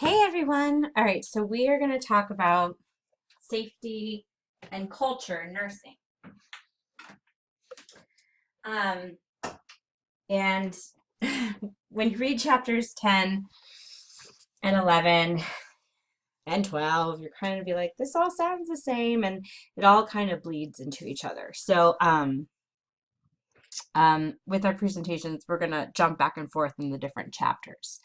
Hey everyone. All right, so we are going to talk about safety and culture in nursing. Um, and when you read chapters 10 and 11 and 12, you're kind of be like, this all sounds the same, and it all kind of bleeds into each other. So with our presentations, we're going to jump back and forth in the different chapters.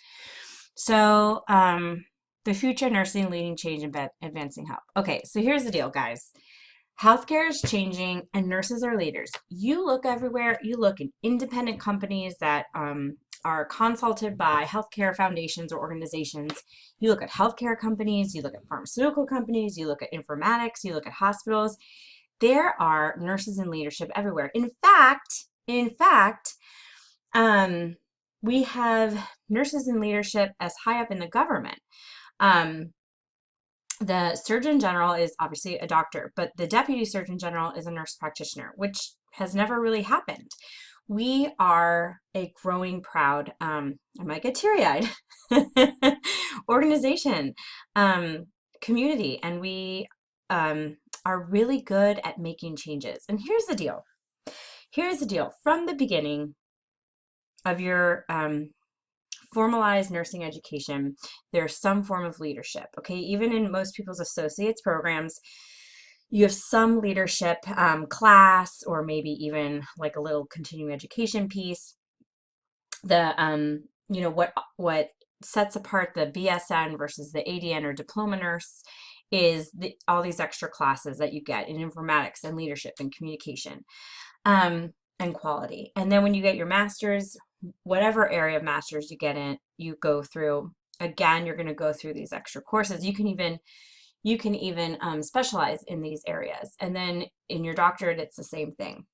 So the future nursing leading change and advancing health. Okay, so here's the deal, guys. Healthcare is changing and nurses are leaders. You look everywhere, you look in independent companies that are consulted by healthcare foundations or organizations. You look at healthcare companies, you look at pharmaceutical companies, you look at informatics, you look at hospitals. There are nurses in leadership everywhere. In fact, we have nurses in leadership as high up in the government. The Surgeon General is obviously a doctor, but the Deputy Surgeon General is a nurse practitioner, which has never really happened. We are a growing, proud, I might get teary-eyed, organization, community, and we are really good at making changes. And here's the deal. Here's the deal. From the beginning of your formalized nursing education, there's some form of leadership, okay? Even in most people's associates programs, you have some leadership class, or maybe even like a little continuing education piece. The what sets apart the BSN versus the ADN or diploma nurse is all these extra classes that you get in informatics and leadership and communication and quality. And then when you get your master's, whatever area of master's you get in, you go through, again, you're going to go through these extra courses. You can even specialize in these areas. And then in your doctorate, it's the same thing.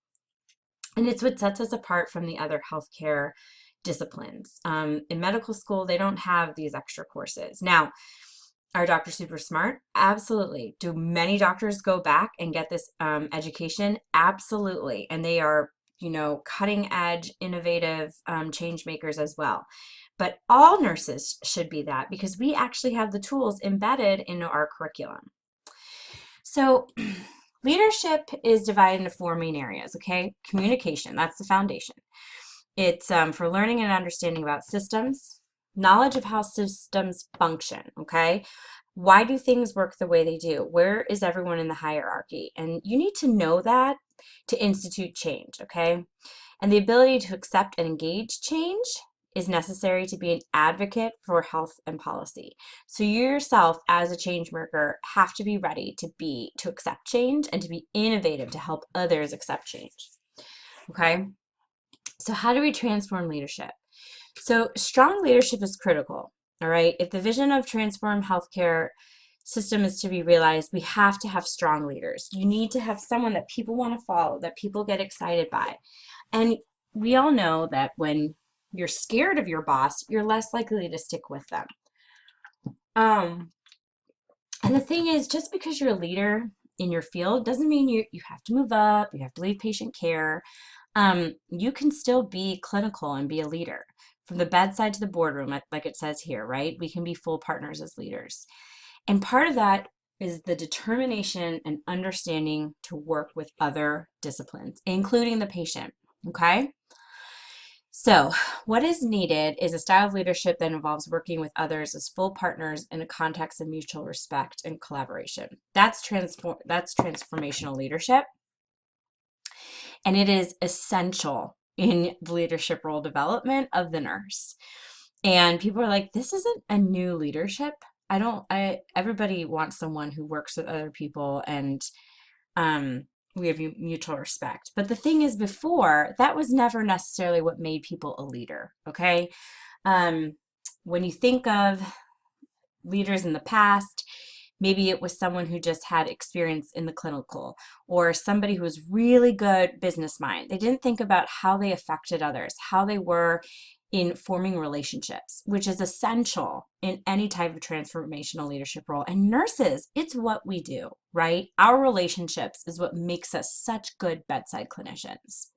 And it's what sets us apart from the other healthcare disciplines. In medical school, they don't have these extra courses. Now, are doctors super smart? Absolutely. Do many doctors go back and get this education? Absolutely. And they are, cutting edge, innovative change makers as well. But all nurses should be that, because we actually have the tools embedded into our curriculum. So leadership is divided into four main areas, okay? Communication, that's the foundation. It's for learning and understanding about systems, knowledge of how systems function, okay? Why do things work the way they do? Where is everyone in the hierarchy? And you need to know that to institute change, okay? And the ability to accept and engage change is necessary to be an advocate for health and policy. So you yourself as a change maker have to be ready to accept change and to be innovative to help others accept change, okay? So how do we transform leadership? So strong leadership is critical, all right? If the vision of transformed healthcare system is to be realized, we have to have strong leaders. You need to have someone that people want to follow, that people get excited by. And we all know that when you're scared of your boss, you're less likely to stick with them. And the thing is, just because you're a leader in your field doesn't mean you have to move up, you have to leave patient care. You can still be clinical and be a leader. From the bedside to the boardroom, like it says here, right? We can be full partners as leaders. And part of that is the determination and understanding to work with other disciplines, including the patient, okay? So what is needed is a style of leadership that involves working with others as full partners in a context of mutual respect and collaboration. That's transformational leadership. And it is essential in the leadership role development of the nurse. And people are like, this isn't a new leadership. Everybody wants someone who works with other people and we have mutual respect. But the thing is, before, that was never necessarily what made people a leader, okay? When you think of leaders in the past, maybe it was someone who just had experience in the clinical, or somebody who was really good business mind. They didn't think about how they affected others, how they were in forming relationships, which is essential in any type of transformational leadership role. And nurses, it's what we do, right? Our relationships is what makes us such good bedside clinicians.